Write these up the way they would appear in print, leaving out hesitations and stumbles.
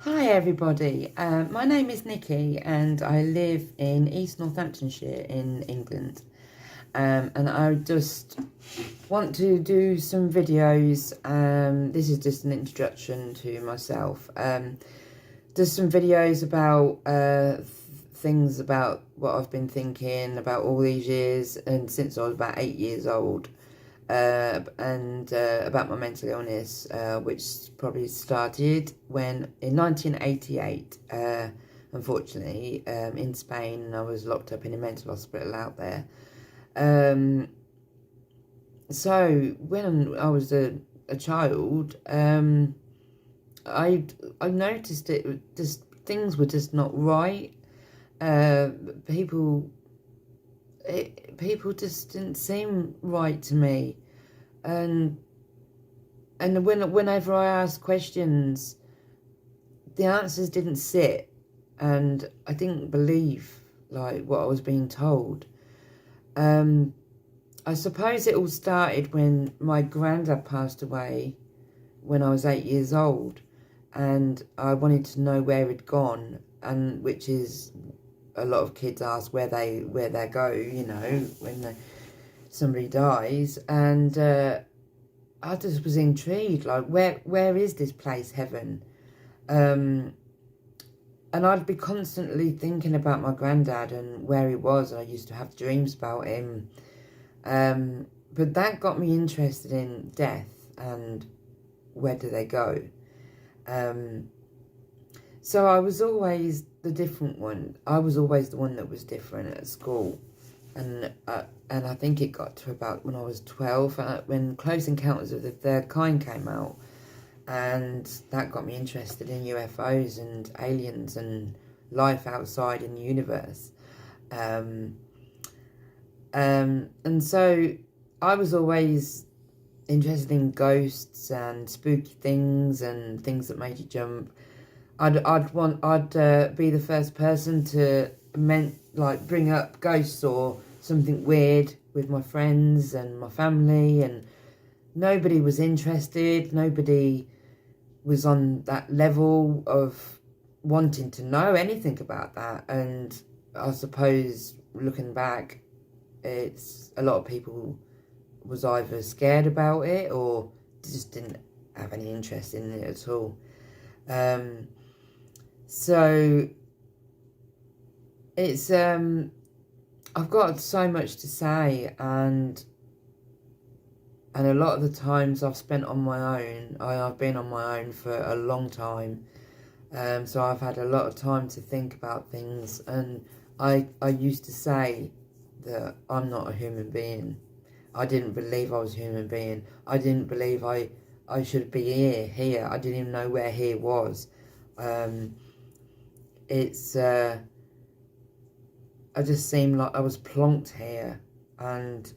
Hi everybody, my name is Nikki and I live in East Northamptonshire in England, and I just want to do some videos. This is just an introduction to myself. Just some videos about things about what I've been thinking about all these years and since I was about 8 years old. And about my mental illness, which probably started when in 1988, unfortunately, in Spain. I was locked up in a mental hospital out there. So when I was a child, I noticed just things were just not right. Uh, people people just didn't seem right to me, and whenever I asked questions, the answers didn't sit, and I didn't believe like what I was being told. I suppose it all started when my granddad passed away when I was 8 years old, and I wanted to know where he'd gone, and which is a lot of kids ask where they go, when somebody dies. And I just was intrigued, like where is this place, heaven? And I'd be constantly thinking about my granddad and where he was. I used to have dreams about him, but that got me interested in death and where do they go. So I was always the different one. I was always the one that was different at school. And I think it got to about when I was 12, when Close Encounters of the Third Kind came out. And that got me interested in UFOs and aliens and life outside in the universe. And so I was always interested in ghosts and spooky things and things that made you jump. I'd be the first person to bring up ghosts or something weird with my friends and my family, and nobody was interested. Nobody was on that level of wanting to know anything about that. And I suppose looking back, it's a lot of people was either scared about it or just didn't have any interest in it at all. So it's I've got so much to say, and a lot of the times I've spent on my own. I've been on my own for a long time, so I've had a lot of time to think about things. And I used to say that I'm not a human being. I didn't believe I was a human being. I didn't believe I should be here. I didn't even know where here was. I just seemed like I was plonked here, and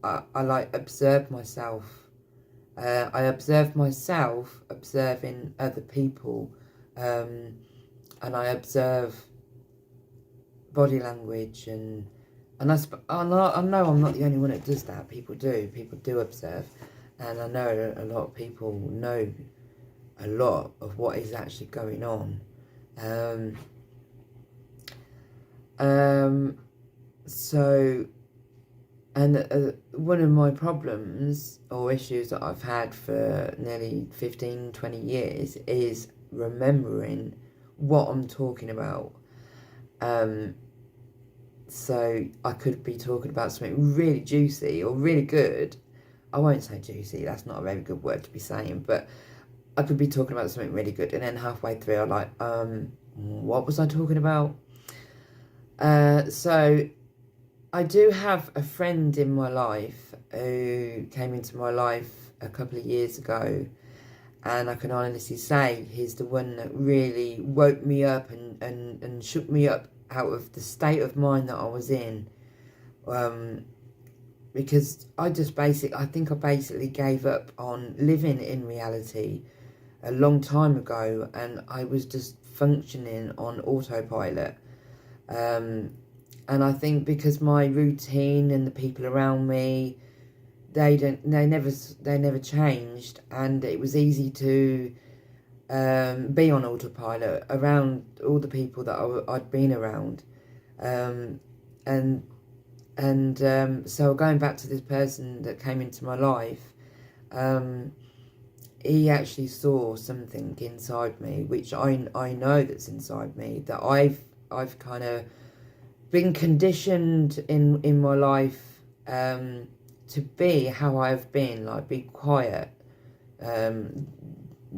I like observed myself. I observed myself observing other people, and I observe body language, and I know I'm not the only one that does that. People do observe, and I know a lot of people know a lot of what is actually going on. So, and one of my problems or issues that I've had for nearly 15, 20 years is remembering what I'm talking about. So I could be talking about something really juicy or really good. I won't say juicy, that's not a very good word to be saying, but I could be talking about something really good, and then halfway through I'm like, what was I talking about? So I do have a friend in my life who came into my life a couple of years ago, and I can honestly say he's the one that really woke me up and shook me up out of the state of mind that I was in. Because I think I basically gave up on living in reality a long time ago, and I was just functioning on autopilot. And I think because my routine and the people around me, they never changed, and it was easy to be on autopilot around all the people that I'd been around. Um, so going back to this person that came into my life, he actually saw something inside me, which I know that's inside me, that I've kind of been conditioned in my life to be how I've been, like be quiet,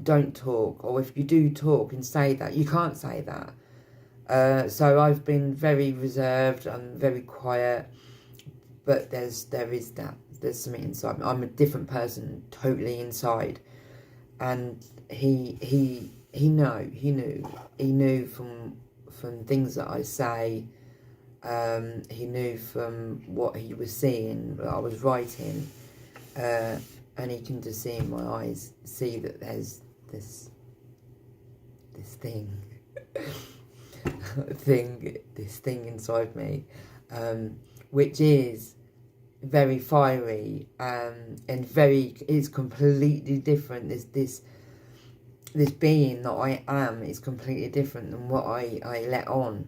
don't talk, or if you do talk and say that, you can't say that. So I've been very reserved, I'm very quiet, but there's something inside me. I'm a different person, totally inside. And he knew from things that I say. He knew from what he was seeing that I was writing, and he can just see in my eyes, see that there's this thing this thing inside me, which is very fiery, and it's completely different. This being that I am is completely different than what I let on.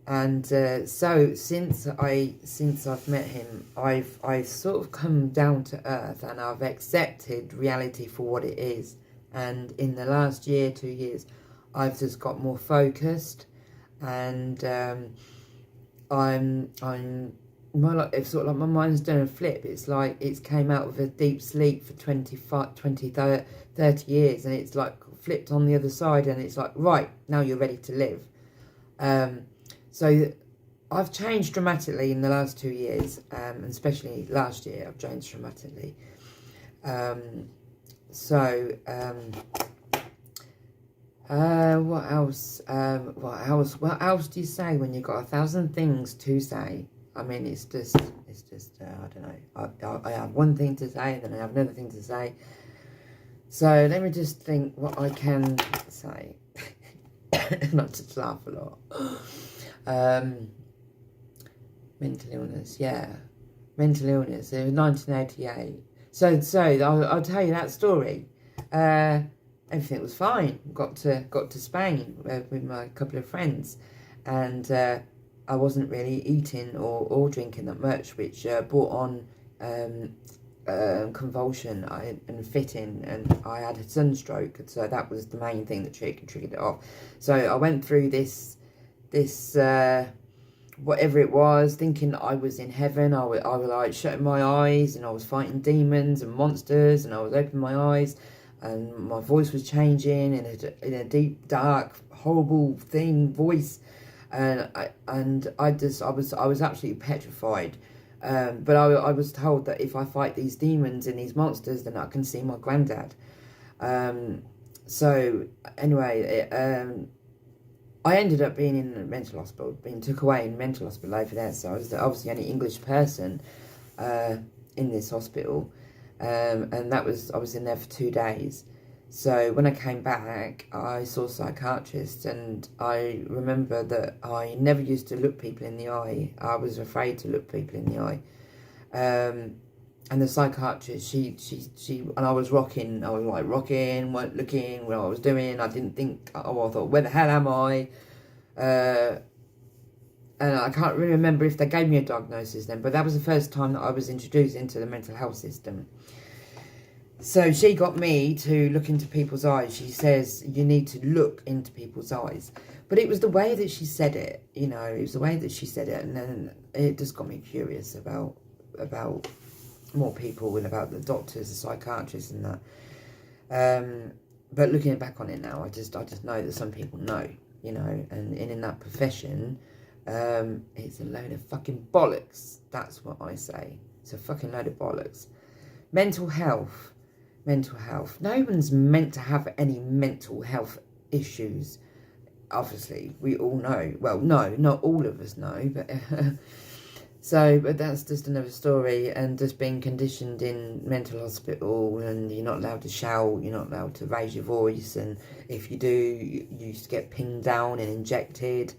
So since I've met him, I've sort of come down to earth, and I've accepted reality for what it is. And in the last year, 2 years, I've just got more focused, and I'm more like, it's sort of like my mind's done a flip. It's like it's came out of a deep sleep for 25, 20, 30 years, and it's like flipped on the other side, and it's like, right, now you're ready to live. So I've changed dramatically in the last 2 years, and especially last year I've changed dramatically. What else? What else do you say when you've got 1,000 things to say? I mean, it's just I don't know. I have one thing to say, then I have another thing to say. So let me just think what I can say. Not to laugh a lot. Mental illness, yeah. Mental illness. It was 1988. So I'll tell you that story. Everything was fine. Got to Spain with my couple of friends, and I wasn't really eating or drinking that much, which brought on convulsion and fitting, and I had a sunstroke. So that was the main thing that triggered it off. So I went through this whatever it was, thinking I was in heaven. I was like shutting my eyes, and I was fighting demons and monsters, and I was opening my eyes, and my voice was changing in a deep, dark, horrible voice, and I was absolutely petrified. But I was told that if I fight these demons and these monsters, then I can see my granddad. So anyway, I ended up being in a mental hospital, being took away in a mental hospital over there. So I was obviously the only English person in this hospital, and I was in there for 2 days. So when I came back, I saw a psychiatrist, and I remember that I never used to look people in the eye. I was afraid to look people in the eye. And the psychiatrist, she, and I was rocking, weren't looking what I was doing. I didn't think, I thought, where the hell am I? And I can't really remember if they gave me a diagnosis then, but that was the first time that I was introduced into the mental health system. So she got me to look into people's eyes. She says, you need to look into people's eyes. But it was the way that she said it, it was the way that she said it. And then it just got me curious about more people and about the doctors, the psychiatrists and that. But looking back on it now, I just know that some people know, and in that profession, it's a load of fucking bollocks. That's what I say. It's a fucking load of bollocks. Mental health. No one's meant to have any mental health issues. Obviously, we all know. Well, no, not all of us know, but but that's just another story. And just being conditioned in mental hospital, and you're not allowed to shout, you're not allowed to raise your voice, and if you do, you used to get pinned down and injected,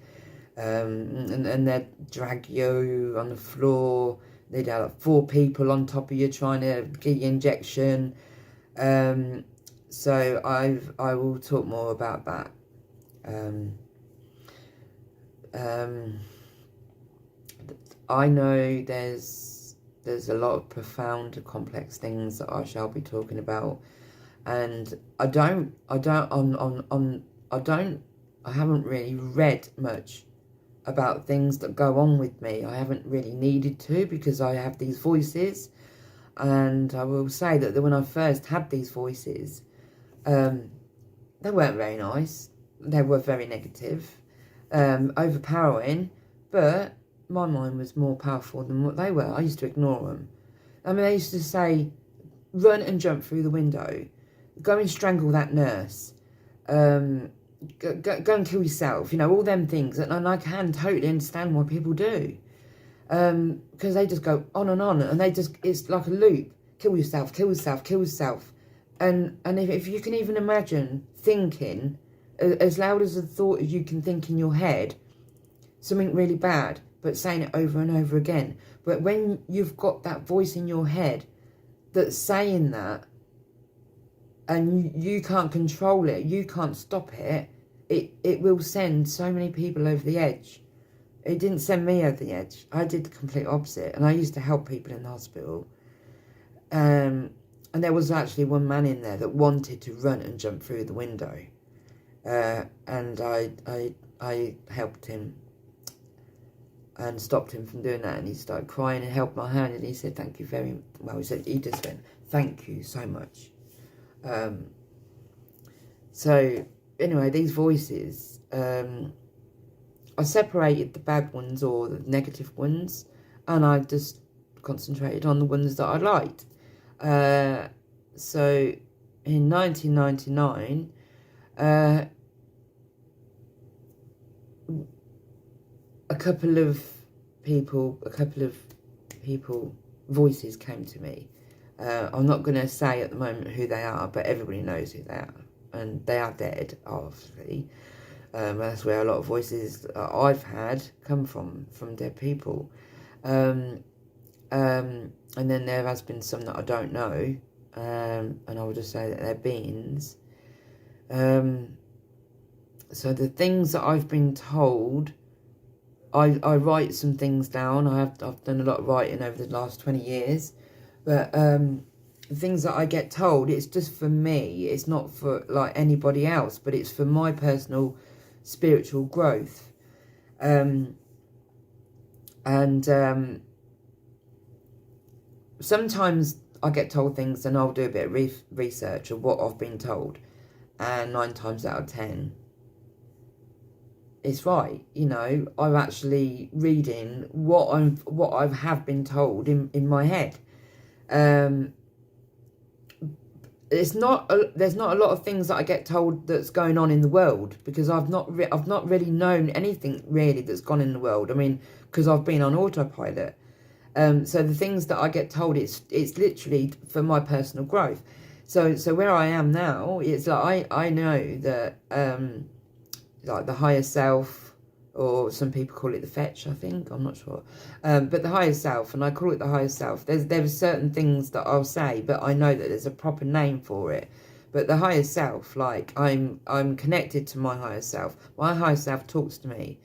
and they'd drag you on the floor. They'd have 4 people on top of you trying to get your injection. So I will talk more about that. I know there's a lot of profound, complex things that I shall be talking about, and I haven't really read much about things that go on with me. I haven't really needed to, because I have these voices, and I will say that when I first had these voices, they weren't very nice. They were very negative, overpowering, but my mind was more powerful than what they were. I used to ignore them. I mean, they used to say, run and jump through the window, go and strangle that nurse, go and kill yourself, you know, all them things. And I can totally understand why people do. Because they just go on, and it's like a loop. Kill yourself, kill yourself, kill yourself. And if you can even imagine thinking, as loud as the thought as you can think in your head, something really bad, but saying it over and over again. But when you've got that voice in your head that's saying that, and you can't control it, you can't stop it, it will send so many people over the edge. It didn't send me over the edge. I did the complete opposite. And I used to help people in the hospital. And there was actually one man in there that wanted to run and jump through the window. And I helped him and stopped him from doing that. And he started crying and held my hand. And he said, thank you very much. Well, he just went, thank you so much. So, anyway, these voices, I separated the bad ones or the negative ones, and I just concentrated on the ones that I liked. So in 1999, a couple of people, voices came to me. I'm not going to say at the moment who they are, but everybody knows who they are, and they are dead, obviously. That's where a lot of voices I've had come from dead people. And then there has been some that I don't know, and I will just say that they're beings. So the things that I've been told, I write some things down. I've done a lot of writing over the last 20 years, but the things that I get told, it's just for me. It's not for like anybody else, but it's for my personal spiritual growth. Sometimes I get told things and I'll do a bit of research of what I've been told, and 9 times out of 10 it's right. You know, I'm actually reading what I have been told in my head. There's not a lot of things that I get told that's going on in the world, because I've not really known anything really that's gone in the world. I mean, because I've been on autopilot. So the things that I get told, it's literally for my personal growth. So where I am now, it's like I know that like the higher self, or some people call it the fetch, I think, I'm not sure, but the higher self, and I call it the higher self. There are certain things that I'll say, but I know that there's a proper name for it. But the higher self, like I'm connected to my higher self. My higher self talks to me.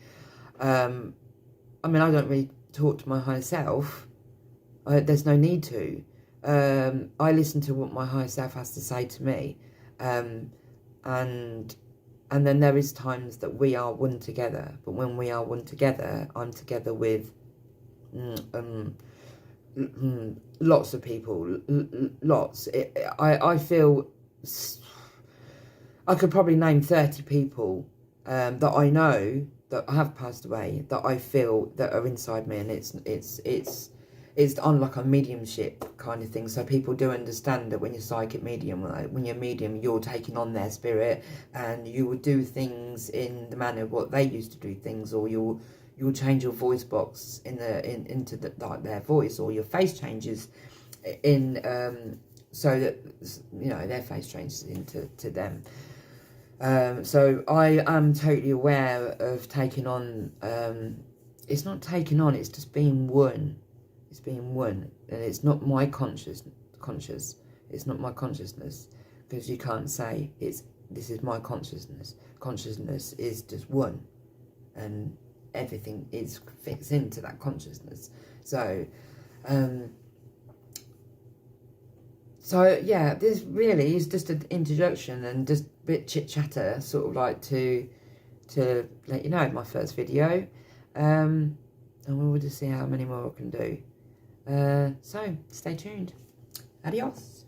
I mean, I don't really talk to my higher self. There's no need to. I listen to what my higher self has to say to me, and then there is times that we are one together. But when we are one together, I'm together with lots of people, lots. I feel I could probably name 30 people that I know that have passed away, that I feel that are inside me, and it's on like a mediumship kind of thing. So people do understand that when you're psychic medium, like when you're medium, you're taking on their spirit, and you will do things in the manner of what they used to do things, or you'll change your voice box into like their voice, or your face changes in so that, you know, their face changes into them. So I am totally aware of taking on. It's not taking on; it's just being one. It's being one, and it's not my conscious. It's not my consciousness, because you can't say this is my consciousness. Consciousness is just one, and everything fits into that consciousness. So yeah, this really is just an introduction and just a bit chit chatter, sort of like to let you know, my first video, and we'll just see how many more I can do. So stay tuned. Adios.